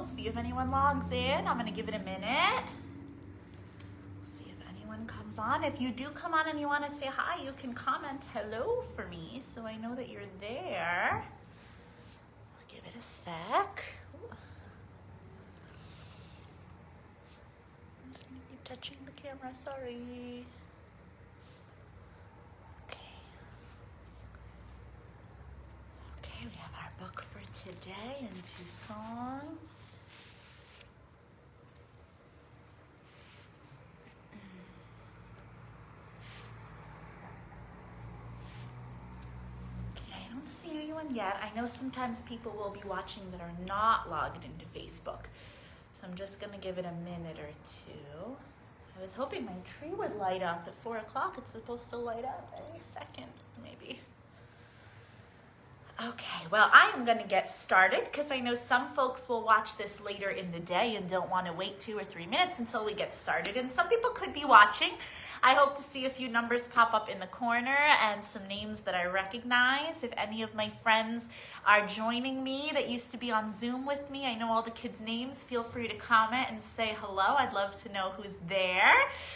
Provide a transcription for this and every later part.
We'll see if anyone logs in. I'm gonna give it a minute. See if anyone comes on. If you do come on and you wanna say hi, you can comment hello for me so I know that you're there. I'll give it a sec. Ooh. I'm just gonna keep touching the camera, sorry. We have our book for today and 2 songs. Okay, I don't see anyone yet. I know sometimes people will be watching that are not logged into Facebook. So I'm just gonna give it a minute or 2. I was hoping my tree would light up at 4 o'clock. It's supposed to light up any second, maybe. Okay, well, I am going to get started because I know some folks will watch this later in the day and don't want to wait 2 or 3 minutes until we get started. And some people could be watching. I hope to see a few numbers pop up in the corner and some names that I recognize. If any of my friends are joining me that used to be on Zoom with me, I know all the kids' names, feel free to comment and say hello. I'd love to know who's there.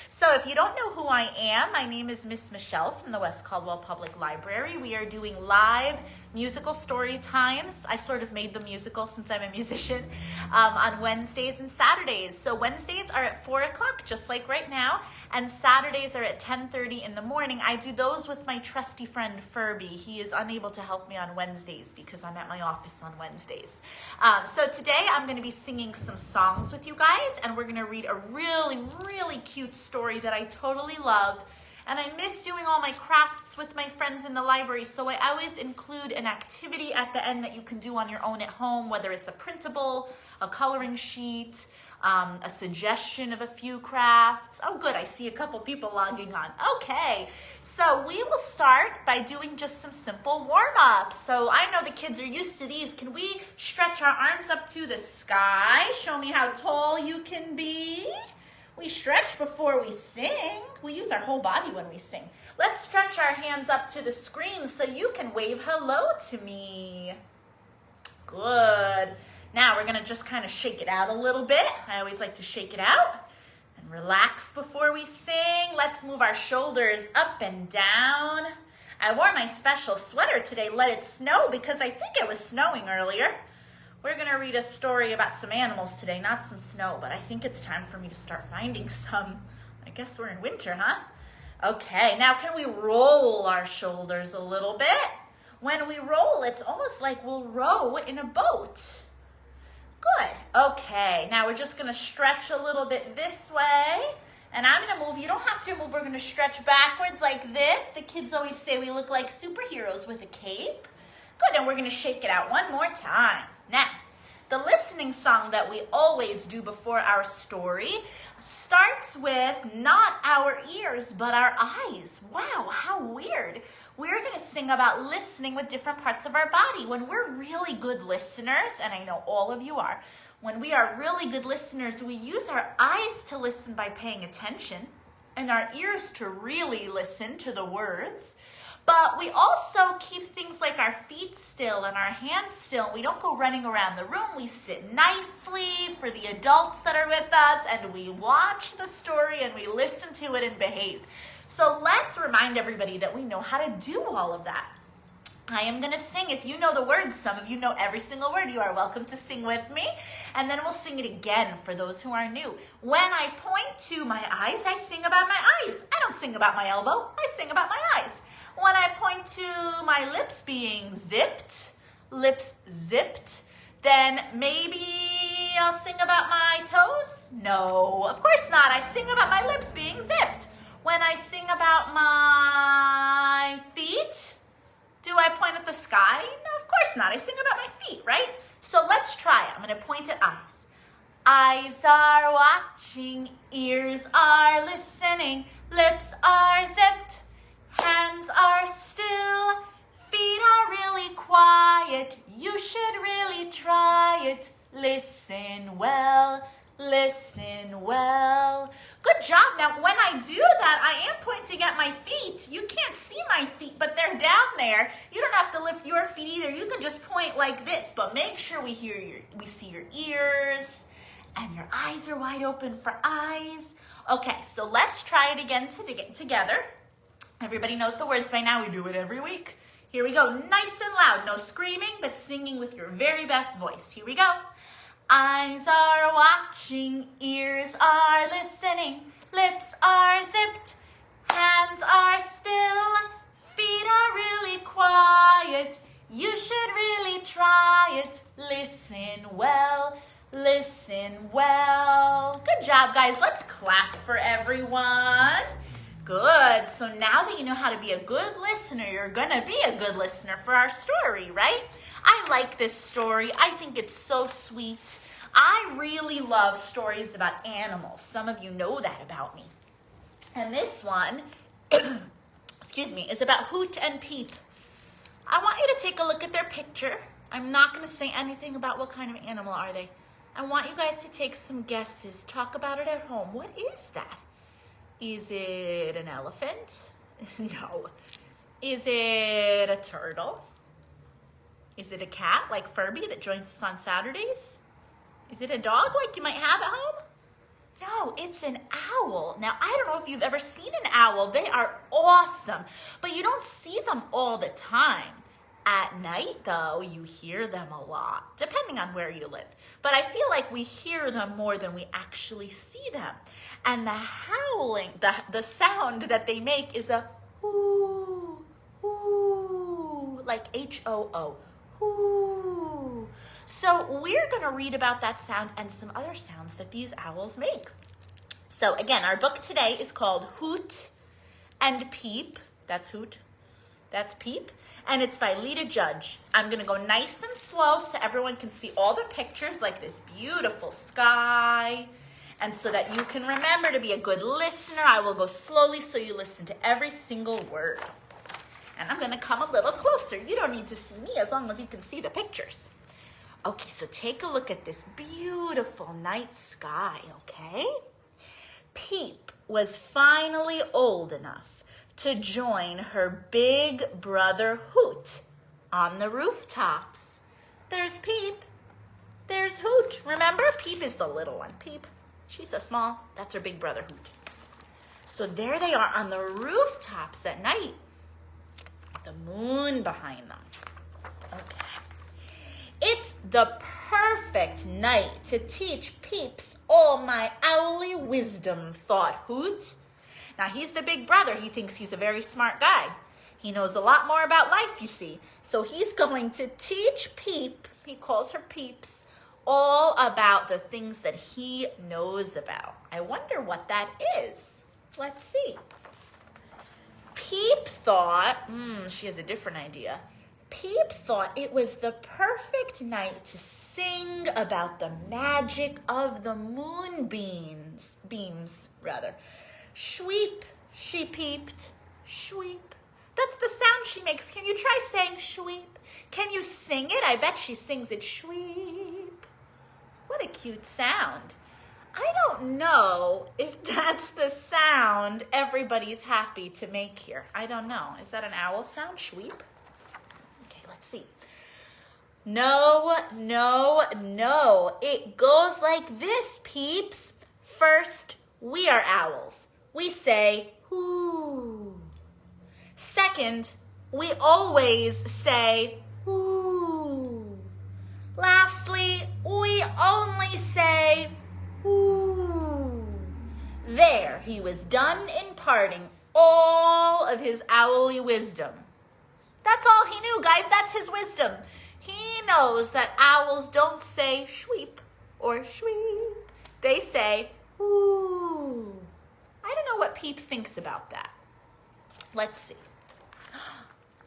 So if you don't know who I am, my name is Miss Michelle from the West Caldwell Public Library. We are doing live musical story times. I sort of made the musical since I'm a musician on Wednesdays and Saturdays. So Wednesdays are at 4 o'clock, just like right now. And Saturdays are at 10:30 in the morning. I do those with my trusty friend Furby. He is unable to help me on Wednesdays because I'm at my office on Wednesdays. So today I'm going to be singing some songs with you guys, and we're going to read a really, really cute story that I totally love. And I miss doing all my crafts with my friends in the library, so I always include an activity at the end that you can do on your own at home, whether it's a printable, a coloring sheet, a suggestion of a few crafts. Oh good, I see a couple people logging on. Okay, so we will start by doing just some simple warm-ups. So I know the kids are used to these. Can we stretch our arms up to the sky? Show me how tall you can be. We stretch before we sing. We use our whole body when we sing. Let's stretch our hands up to the screen so you can wave hello to me. Good. Now we're gonna just kind of shake it out a little bit. I always like to shake it out and relax before we sing. Let's move our shoulders up and down. I wore my special sweater today, Let It Snow, because I think it was snowing earlier. We're gonna read a story about some animals today, not some snow, but I think it's time for me to start finding some. I guess we're in winter, huh? Okay, now can we roll our shoulders a little bit? When we roll, it's almost like we'll row in a boat. Good. Okay, now we're just going to stretch a little bit this way. And I'm going to move. You don't have to move. We're going to stretch backwards like this. The kids always say we look like superheroes with a cape. Good, and we're going to shake it out one more time. Now, the listening song that we always do before our story starts with not our ears, but our eyes. Wow, how weird. We're going to sing about listening with different parts of our body. When we're really good listeners, and I know all of you are, when we are really good listeners, we use our eyes to listen by paying attention and our ears to really listen to the words. But we also keep things like our feet still and our hands still. We don't go running around the room. We sit nicely for the adults that are with us, and we watch the story and we listen to it and behave. So let's remind everybody that we know how to do all of that. I am going to sing. If you know the words, some of you know every single word. You are welcome to sing with me. And then we'll sing it again for those who are new. When I point to my eyes, I sing about my eyes. I don't sing about my elbow. I sing about my eyes. When I point to my lips being zipped, lips zipped, then maybe I'll sing about my toes? No, of course not. I sing about my lips being zipped. When I sing about my feet, do I point at the sky? No, of course not. I sing about my feet, right? So let's try it. I'm going to point at eyes. Eyes are watching, ears are listening, lips are zipped, hands are still, feet are really quiet. You should really try it. Listen well, listen well. Good job. Now, when I do that, I am pointing at my feet. You can't see my feet, but they're down there. You don't have to lift your feet either. You can just point like this, but make sure we see your ears and your eyes are wide open for eyes. Okay, so let's try it again together. Everybody knows the words by now. We do it every week. Here we go. Nice and loud. No screaming, but singing with your very best voice. Here we go. Eyes are watching, ears are listening, lips are zipped, hands are still, feet are really quiet. You should really try it. Listen well, listen well. Good job, guys. Let's clap for everyone. Good. So now that you know how to be a good listener, you're going to be a good listener for our story, right? I like this story. I think it's so sweet. I really love stories about animals. Some of you know that about me. And this one, excuse me, is about Hoot and Peep. I want you to take a look at their picture. I'm not going to say anything about what kind of animal are they. I want you guys to take some guesses. Talk about it at home. What is that? Is it an elephant? No. Is it a turtle? Is it a cat like Furby that joins us on Saturdays? Is it a dog like you might have at home? No, it's an owl. Now, I don't know if you've ever seen an owl. They are awesome, but you don't see them all the time. At night, though, you hear them a lot, depending on where you live. But I feel like we hear them more than we actually see them. And the howling, the sound that they make is a ooh, ooh, like H-O-O, ooh. So we're going to read about that sound and some other sounds that these owls make. So again, our book today is called Hoot and Peep. That's Hoot. That's Peep. And it's by Lita Judge. I'm going to go nice and slow so everyone can see all the pictures, like this beautiful sky. And so that you can remember to be a good listener, I will go slowly so you listen to every single word. And I'm going to come a little closer. You don't need to see me as long as you can see the pictures. Okay, so take a look at this beautiful night sky, okay? Peep was finally old enough to join her big brother Hoot on the rooftops. There's Peep. There's Hoot. Remember, Peep is the little one. Peep, she's so small. That's her big brother Hoot. So there they are on the rooftops at night. The moon behind them. Okay. It's the perfect night to teach Peeps all my owly wisdom, thought Hoot. Now, he's the big brother. He thinks he's a very smart guy. He knows a lot more about life, you see. So he's going to teach Peep, he calls her Peeps, all about the things that he knows about. I wonder what that is. Let's see. Peep thought, she has a different idea. Peep thought it was the perfect night to sing about the magic of the moonbeams. Shweep, she peeped, shweep. That's the sound she makes. Can you try saying shweep? Can you sing it? I bet she sings it shweep. What a cute sound. I don't know if that's the sound everybody's happy to make here. I don't know. Is that an owl sound? Shweep? Okay, let's see. No, no, no. It goes like this, Peeps. First, we are owls. We say, ooh. Second, we always say, ooh. Lastly, we only say, ooh. There, he was done imparting all of his owly wisdom. That's all he knew, guys. That's his wisdom. He knows that owls don't say shweep or shweep. They say, ooh. I don't know what Peep thinks about that. Let's see.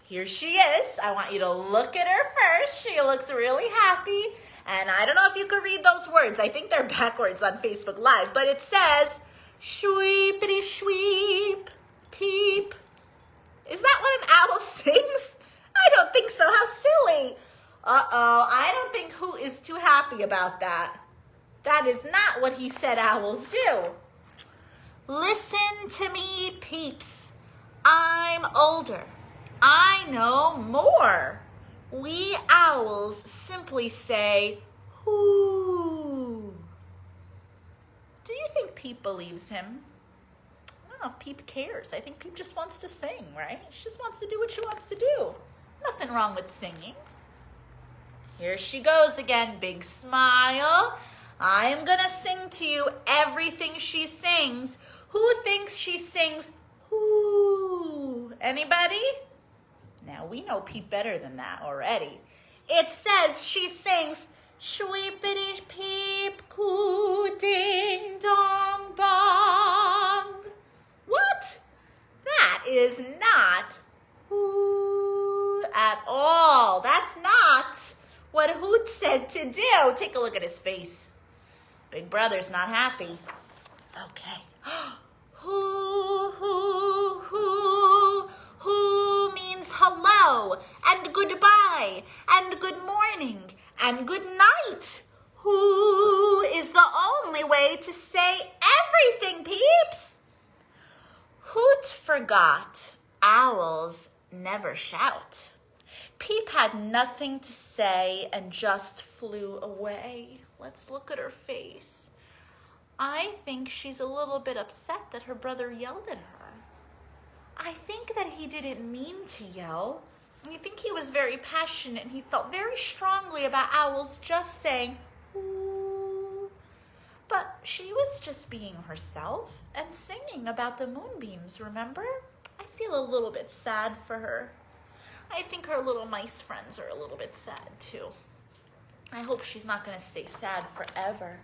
Here she is. I want you to look at her first. She looks really happy. And I don't know if you could read those words. I think they're backwards on Facebook Live. But it says, shweepity shweep, Peep. Is that what an owl sings? I don't think so. How silly. Uh-oh. I don't think Hoot is too happy about that. That is not what he said owls do. Listen to me, peeps. I'm older. I know more. We owls simply say, hoo. Do you think Peep believes him? I don't know if Peep cares. I think Peep just wants to sing, right? She just wants to do what she wants to do. Nothing wrong with singing. Here she goes again, big smile. I am gonna sing to you everything she sings. Who thinks she sings hoo? Anybody? Now we know Peep better than that already. It says she sings shweepity peep coo ding dong bong. What? That is not hoo at all. That's not what Hoot said to do. Take a look at his face. Big Brother's not happy. Okay. Hoo, hoo, hoo. Hoo means hello and goodbye and good morning and good night. Hoo is the only way to say everything, peeps. Hoot forgot. Owls never shout. Peep had nothing to say and just flew away. Let's look at her face. I think she's a little bit upset that her brother yelled at her. I think that he didn't mean to yell. I think he was very passionate and he felt very strongly about owls just saying, ooh. But she was just being herself and singing about the moonbeams, remember? I feel a little bit sad for her. I think her little mice friends are a little bit sad too. I hope she's not going to stay sad forever.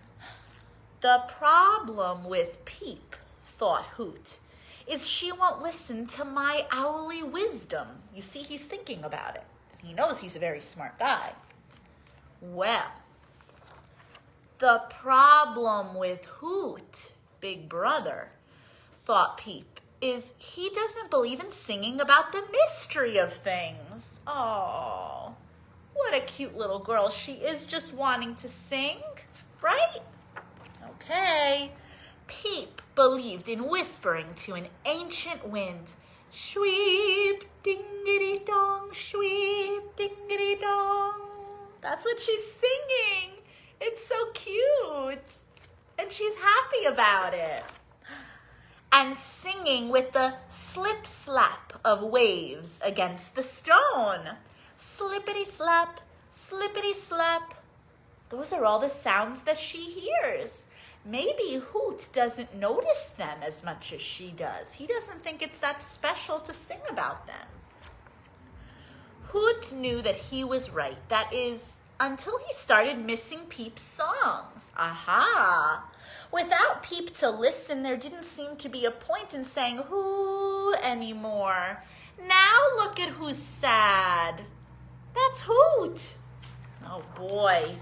The problem with Peep, thought Hoot, is she won't listen to my owly wisdom. You see, he's thinking about it. And he knows he's a very smart guy. Well, the problem with Hoot, Big Brother, thought Peep, is he doesn't believe in singing about the mystery of things. Oh, what a cute little girl. She is just wanting to sing, right? Okay. Peep believed in whispering to an ancient wind. Shweep, dingity dong, shweep, dingity dong. That's what she's singing. It's so cute. And she's happy about it. And singing with the slip slap of waves against the stone. Slippity slap, slippity slap. Those are all the sounds that she hears. Maybe Hoot doesn't notice them as much as she does. He doesn't think it's that special to sing about them. Hoot knew that he was right. That is, until he started missing Peep's songs. Aha! Without Peep to listen, there didn't seem to be a point in saying who anymore. Now look at who's sad. That's Hoot. Oh boy.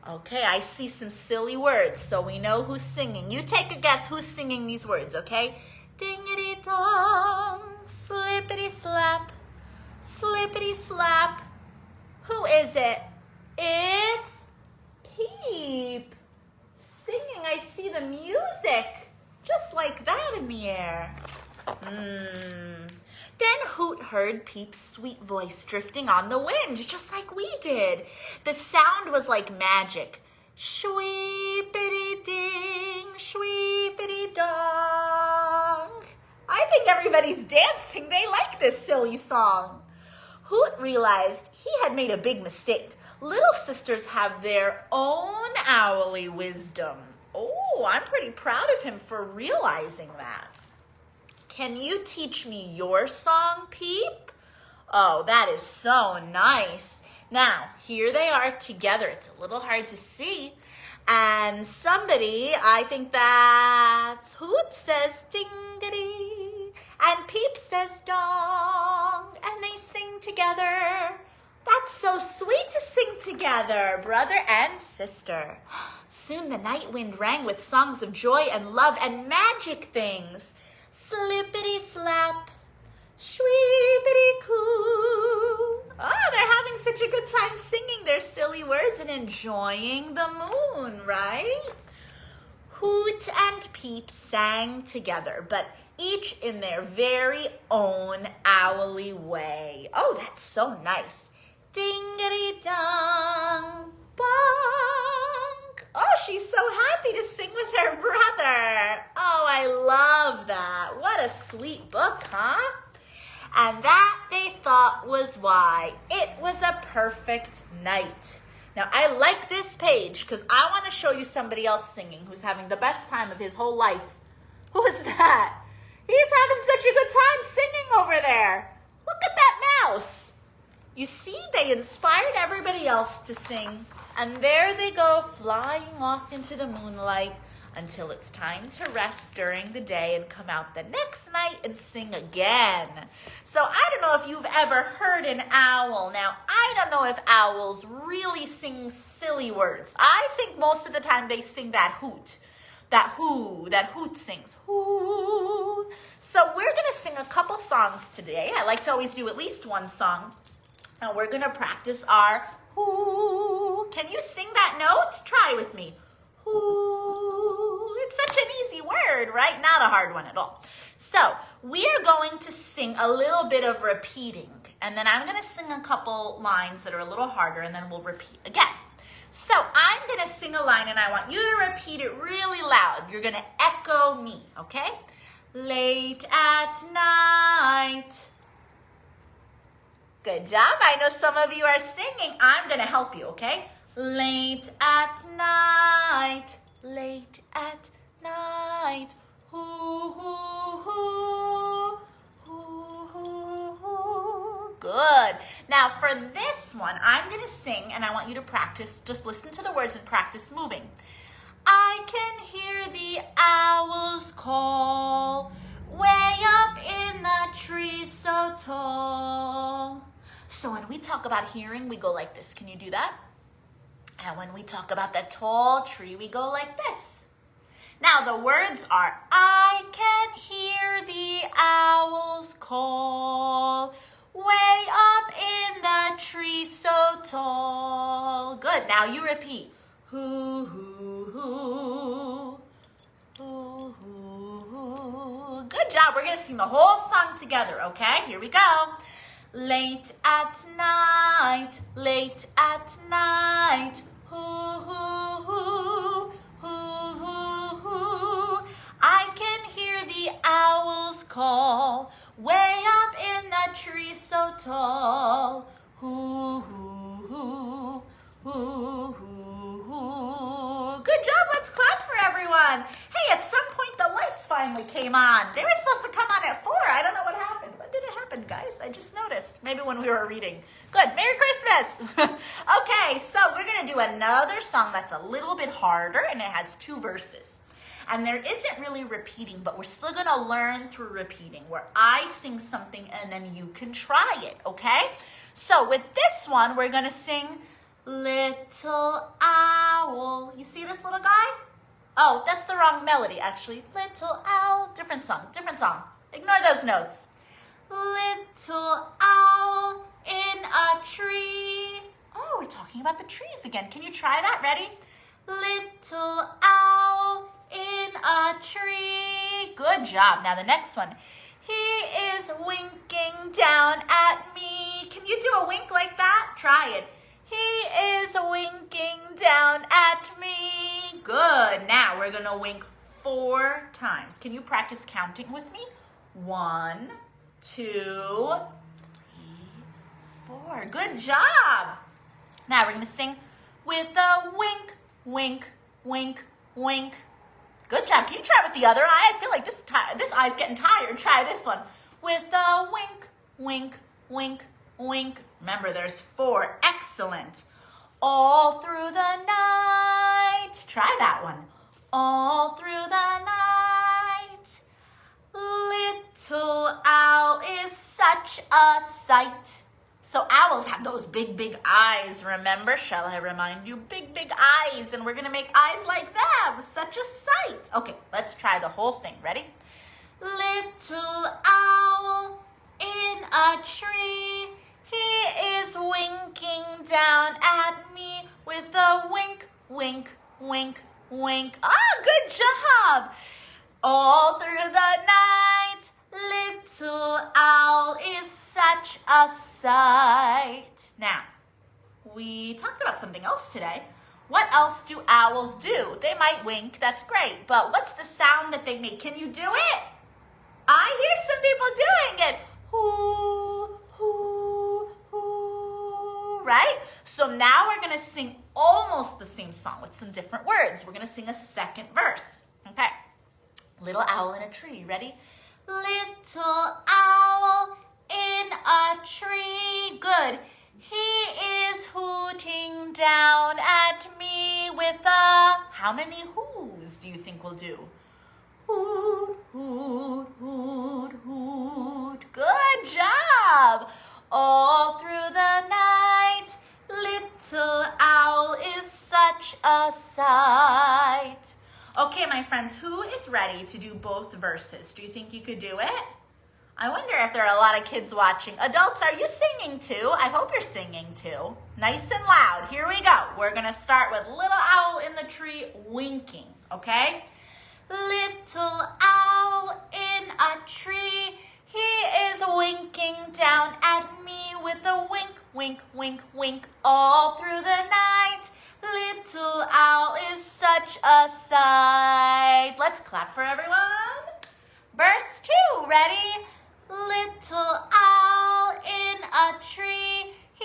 Okay, I see some silly words, so we know who's singing. You take a guess who's singing these words, okay? Dingity dong, slippity slap, slippity slap. Who is it? It's Peep. Singing, I see the music, just like that in the air. Then Hoot heard Peep's sweet voice drifting on the wind, just like we did. The sound was like magic. Shweepity ding, shweepity dong. I think everybody's dancing. They like this silly song. Hoot realized he had made a big mistake. Little sisters have their own owly wisdom. Oh, I'm pretty proud of him for realizing that. Can you teach me your song, Peep? Oh, that is so nice. Now, here they are together. It's a little hard to see. And somebody, I think that's Hoot, says dingity. And Peep says dong. And they sing together. That's so sweet to sing together, brother and sister. Soon the night wind rang with songs of joy and love and magic things. Slippity slap, shweepity coo. Oh, they're having such a good time singing their silly words and enjoying the moon, right? Hoot and Peep sang together, but each in their very own owly way. Oh, that's so nice. Ding-a-dee-dong, bong. Oh, she's so happy to sing with her brother. Oh, I love that. What a sweet book, huh? And that, they thought, was why it was a perfect night. Now, I like this page because I want to show you somebody else singing who's having the best time of his whole life. Who is that? He's having such a good time singing over there. Look at that mouse. You see, they inspired everybody else to sing. And there they go, flying off into the moonlight until it's time to rest during the day and come out the next night and sing again. So I don't know if you've ever heard an owl. Now, I don't know if owls really sing silly words. I think most of the time they sing that hoot. That hoot sings. Hoo. So we're going to sing a couple songs today. I like to always do at least one song. And we're going to practice our hoo. Can you sing that note? Try with me. Hoo. It's such an easy word, right? Not a hard one at all. So we are going to sing a little bit of repeating. And then I'm going to sing a couple lines that are a little harder, and then we'll repeat again. So I'm going to sing a line, and I want you to repeat it really loud. You're going to echo me, okay? Late at night. Good job. I know some of you are singing. I'm going to help you, okay? Late at night. Late at night. Hoo, hoo, hoo. Hoo, hoo, hoo. Good. Now for this one, I'm going to sing, and I want you to practice. Just listen to the words and practice moving. I can hear the owls call way up in the tree so tall. So when we talk about hearing, we go like this. Can you do that? And when we talk about the tall tree, we go like this. Now the words are, I can hear the owls call way up in the tree so tall. Good. Now you repeat. Hoo, hoo, hoo. Hoo, hoo, hoo. Good job. We're going to sing the whole song together, okay? Here we go. Late at night, late at night. Hoo, hoo, hoo. Hoo, hoo, hoo. I can hear the owls call way up in the tree so tall. Hoo, hoo, hoo. Hoo, hoo, hoo. Good job. Let's clap for everyone. Hey, at some point the lights finally came on. They were supposed to come on at 4. I don't know what happened. When did it happen, guys? I just noticed. Maybe when we were reading. Good. Merry Christmas. Okay, so we're going to do another song that's a little bit harder, and it has 2 verses. And there isn't really repeating, but we're still going to learn through repeating, where I sing something and then you can try it, okay? So with this one, we're going to sing Little Owl. You see this little guy? Oh, that's the wrong melody, actually. Little owl. Different song, different song. Ignore those notes. Little owl in a tree. Oh, we're talking about the trees again. Can you try that? Ready? Little owl in a tree. Good job. Now the next one. He is winking down at me. Can you do a wink like that? Try it. He is winking down at me. Good. Now we're going to wink 4 times. Can you practice counting with me? 1, 2, 3, 4. Good job. Now we're going to sing with a wink, wink, wink, wink. Good job. Can you try with the other eye? I feel like this eye's getting tired. Try this one. With a wink, wink, wink, wink. Remember, there's 4. Excellent. All through the night. Try that one. All through the night. Little owl is such a sight. So owls have those big, big eyes, remember? Shall I remind you? Big, big eyes. And we're going to make eyes like them. Such a sight. Okay, let's try the whole thing. Ready? Little owl in a tree. He is winking down at me with a wink, wink, wink, wink. Ah, good job. All through the night, little owl is such a sight. Now, we talked about something else today. What else do owls do? They might wink, that's great, but what's the sound that they make? Can you do it? I hear some people doing it. Hoo, hoo, hoo, right? So now we're gonna sing almost the same song with some different words. We're gonna sing a second verse, okay? Little owl in a tree, ready? Little owl in a tree, good. He is hooting down at me with a, how many whoos do you think we'll do? Hoot, hoot, hoot, hoot. Good job. All through the night, little owl is such a sight. Okay, my friends, who is ready to do both verses? Do you think you could do it? I wonder if there are a lot of kids watching. Adults, are you singing too? I hope you're singing too. Nice and loud. Here we go. We're going to start with little owl in the tree winking, okay? Little owl in a tree, he is winking down at me with a wink, wink, wink, wink all through the night. Little owl is such a sight. Let's clap for everyone. Verse 2, ready? Little owl in a tree, he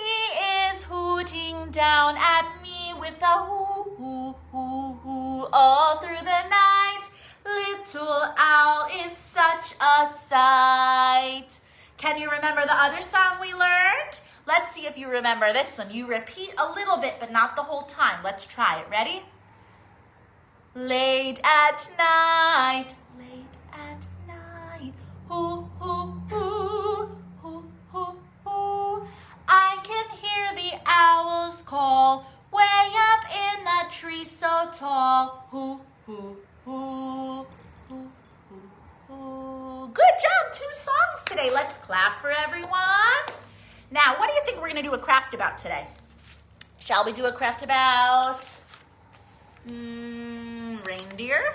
is hooting down at me with a hoo, hoo, hoo, hoo all through the night. Little owl is such a sight. Can you remember the other song we learned? Let's see if you remember this one. You repeat a little bit, but not the whole time. Let's try it. Ready? Late at night, hoo, hoo, hoo, hoo, hoo, hoo. I can hear the owls call way up in the tree so tall. Hoo, hoo, hoo, hoo, hoo, hoo. Good job, 2 songs today. Let's clap for everyone. Now, what do you think we're going to do a craft about today? Shall we do a craft about reindeer?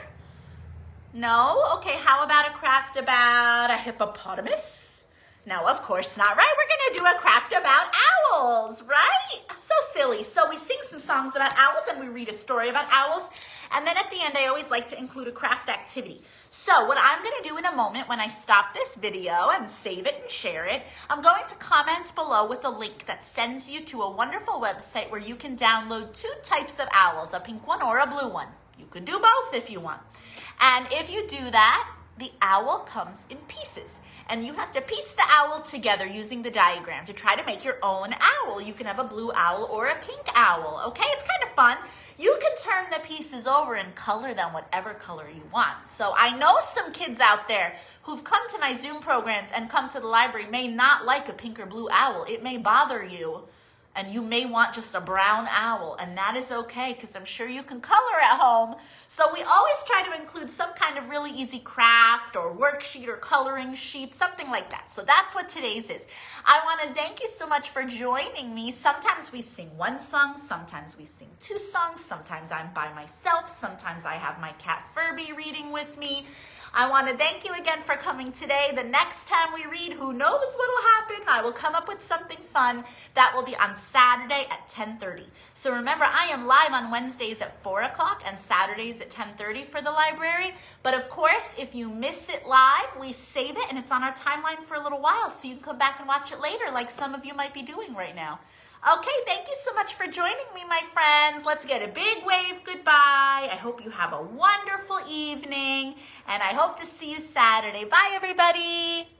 No? Okay, how about a craft about a hippopotamus? No, of course not, right? We're going to do a craft about owls, right? So silly. So we sing some songs about owls and we read a story about owls. And then at the end, I always like to include a craft activity. So what I'm going to do in a moment when I stop this video and save it and share it, I'm going to comment below with a link that sends you to a wonderful website where you can download 2 types of owls, a pink one or a blue one. You could do both if you want. And if you do that, the owl comes in pieces. And you have to piece the owl together using the diagram to try to make your own owl. You can have a blue owl or a pink owl, okay? It's kind of fun. You can turn the pieces over and color them whatever color you want. So I know some kids out there who've come to my Zoom programs and come to the library may not like a pink or blue owl. It may bother you. And you may want just a brown owl, and that is okay because I'm sure you can color at home. So we always try to include some kind of really easy craft or worksheet or coloring sheet, something like that. So that's what today's is. I want to thank you so much for joining me. Sometimes we sing 1 song, sometimes we sing 2 songs, sometimes I'm by myself, sometimes I have my cat Furby reading with me. I want to thank you again for coming today. The next time we read, who knows what will happen? I will come up with something fun. That will be on Saturday at 10:30. So remember, I am live on Wednesdays at 4 o'clock and Saturdays at 10:30 for the library. But of course, if you miss it live, we save it and it's on our timeline for a little while. So you can come back and watch it later like some of you might be doing right now. Okay, thank you so much for joining me, my friends. Let's get a big wave goodbye. I hope you have a wonderful evening, and I hope to see you Saturday. Bye, everybody.